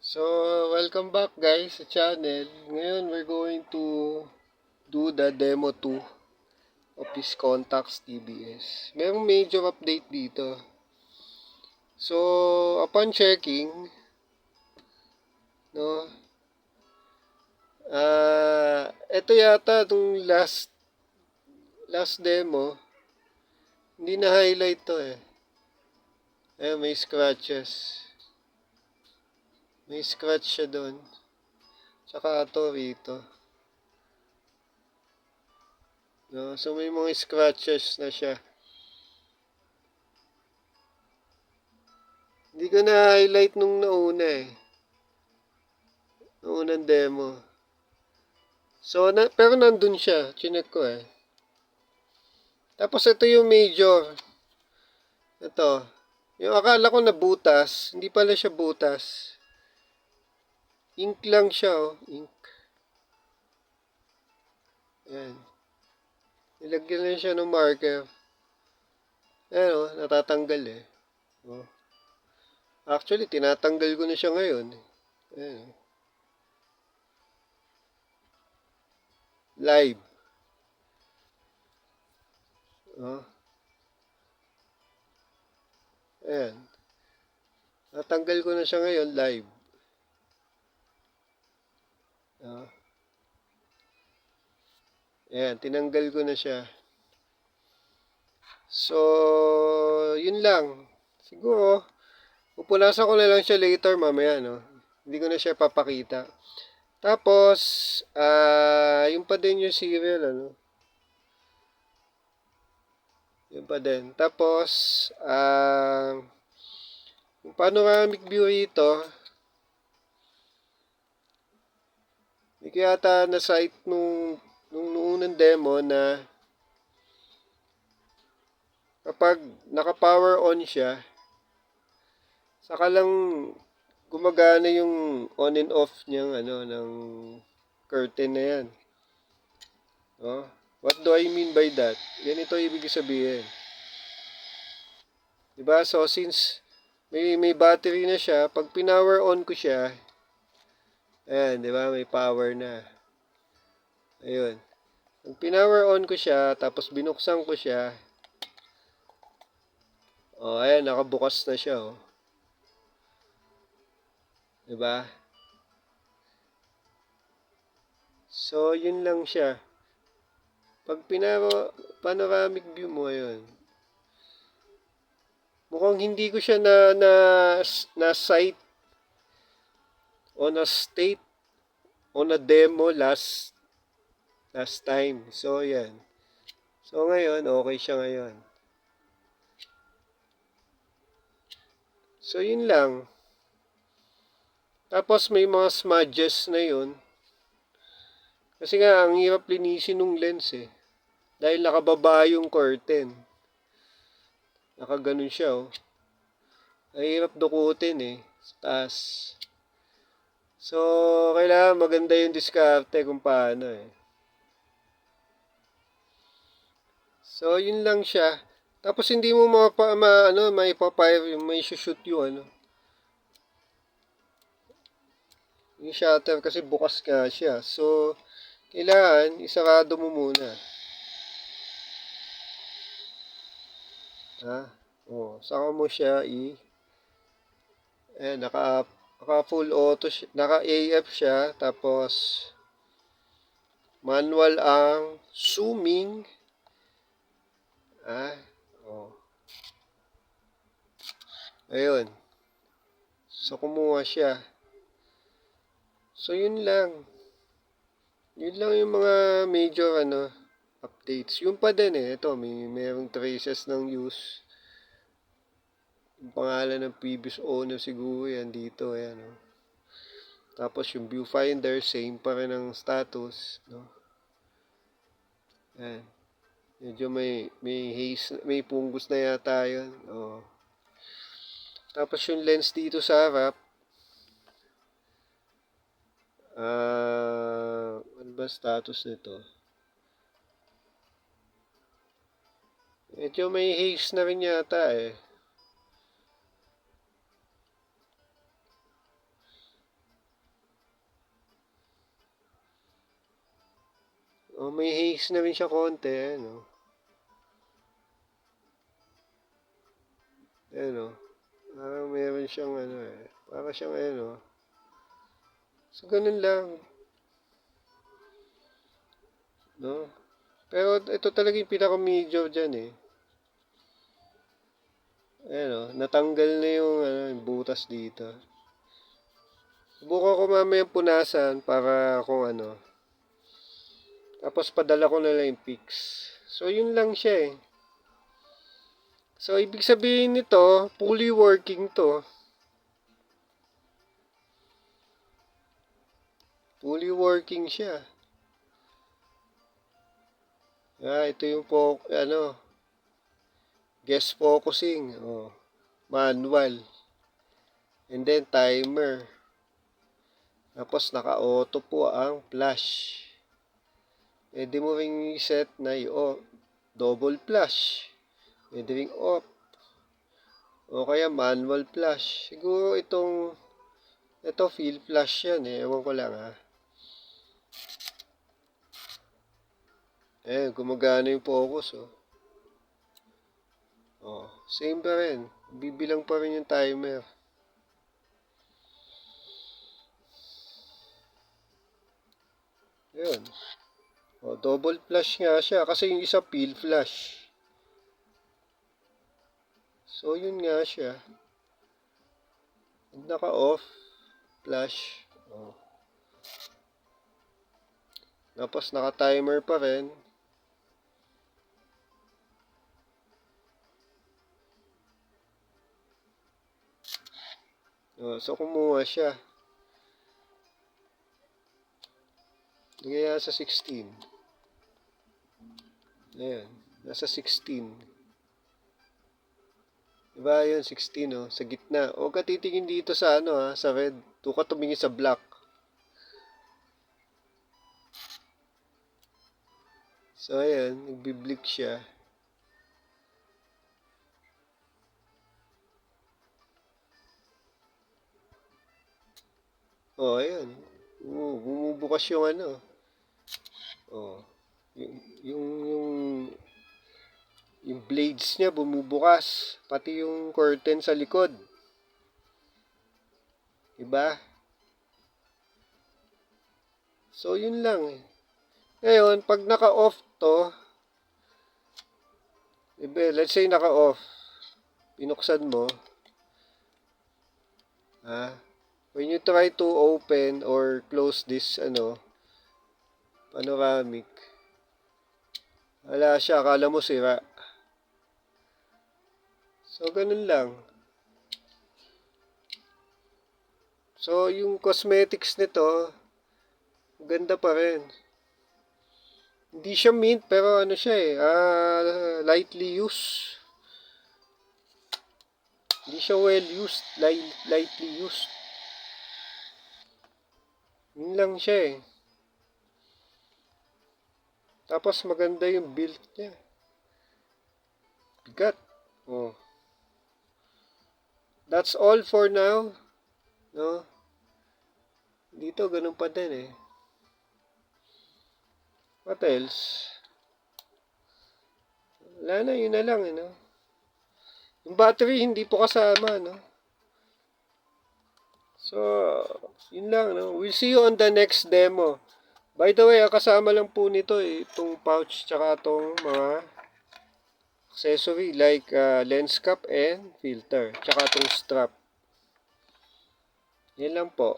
So, welcome back guys sa channel. Ngayon, we're going to do the demo 2 of this Contacts TBS. Merong major update dito. So, upon checking, no, ito yata itong last demo, hindi na highlight to eh. Ayun, may scratches. May scratch siya doon. Tsaka ito rito. No, so may mga scratches na siya. Hindi ko na-highlight nung nauna eh. Noong unang demo. So, pero nandun siya. Chinek ko eh. Tapos ito yung major. Ito. Yung akala ko na butas. Hindi pala siya butas. Ink lang siya oh. Ink. Ayan. Nilagyan lang siya ng marker. Ayan oh. Natatanggal eh. Oh. Actually, tinatanggal ko na siya ngayon. Ayan oh. Live. Oh. Ayan. Natanggal ko na siya ngayon live. Oh. Ayan. Tinanggal ko na siya. So, yun lang. Siguro, pupunasan ko na lang siya later mamaya, no? Hindi ko na siya papakita. Tapos, yung pa din yung serial, ano? Yung pa din. Tapos, yung panoramic view rito, hindi ko yata na site nung unang demo na kapag naka-power on siya, saka lang gumagana yung on and off niyang ano, ng curtain na yan. Oh, what do I mean by that? Ganito ibig sabihin. Diba? So, since may battery na siya, pag pinower on ko siya, ayan, diba? May power na. Ayun. Pag pinower on ko siya, tapos binuksan ko siya, oh, ayan, nakabukas na siya, oh. Diba? So, yun lang siya. Pag panoramic view mo, ayun. Mukhang hindi ko siya na site on a state on a demo last time. So, yan. So, ngayon, okay siya ngayon. So, yun lang. Tapos, may mga smudges na yun. Kasi nga, ang hirap linisin ng lens eh. Dahil nakababa yung curtain. Nakaganon siya oh. Ang hirap dukutin eh. Sa taas. So, kailangan maganda yung diskarte kung paano eh. So, yun lang siya. Tapos, hindi mo maipapire yung may shoot yung ano. Yung shutter kasi bukas nga siya. So, kailangan isarado mo muna. Ha? Oh, saka mo siya naka full auto, naka AF siya, tapos manual ang zooming. Oh. Ayun. So, kumuha siya. So, yun lang. Yun lang yung mga major updates. Yung pa din eh. Ito, merong traces ng use. Yung pangalan ng previous owner siguro yan dito. Ayan, oh. Tapos yung viewfinder, same pa rin ang status. No? Ayan. Medyo may haze, may punggos na yata yun. Oh. Tapos yung lens dito sa harap. Ano ba status nito? Medyo may haze na rin yata eh. Oh, may haze na rin siya konti, ano. Ano. Parang meron siyang ano eh. Para siyang ano. So, ganun lang. No? Pero ito talaga yung pinaka-major dyan eh. Ano, natanggal na yung, ano, yung butas dito. Subukan ko mamaya punasan para kung ano. Tapos padala ko na lang yung pics. So, yun lang siya eh. So, ibig sabihin nito, fully working to. Fully working siya. Ito yung ano, guest focusing. Oh, manual. And then, timer. Tapos, naka-auto po ang flash. Pwede mo ring set na yung double flash. Pwede ring off. O kaya manual flash. Siguro ito field flash yan eh. Ewan ko lang ha. Gumagana yung focus oh. Oh, same pa rin. Bibilang pa rin yung timer. Yun. Oh, double flash nga siya kasi yung isa field flash. So, yun nga siya. Naka-off. Flash. Oh. Tapos, naka-timer pa rin. Oh, so, kumuha siya. Kaya sa 16. Ayan. Nasa 16. Diba yun? 16 oh. Sa gitna. Huwag ka titingin dito sa ano ha. Sa red. Doon ka tumingin sa black. So ayan. Nagbiblink siya. Oh ayan. Bumubukas yung ano. Oh. Yung blades niya bumubukas. Pati yung curtain sa likod. Diba? So, yun lang eh. Ngayon, pag naka-off to, diba, let's say naka-off, pinuksan mo, when you try to open or close this, ano, panoramic, wala siya, akala mo sira. So, ganun lang. So, yung cosmetics nito, ganda pa rin. Hindi siya mint, pero ano siya eh, lightly used. Hindi siya well used, lightly used. Yun lang siya eh. Tapos maganda yung build niya. Bigat. Oh. That's all for now. No? Dito, ganun pa din eh. What else? Wala na, yun na lang eh, no? Yung battery, hindi po kasama, no? So, yun lang, no? We'll see you on the next demo. By the way, kasama lang po nito eh, itong pouch tsaka itong mga accessory like lens cap and filter. Tsaka itong strap. Yan lang po.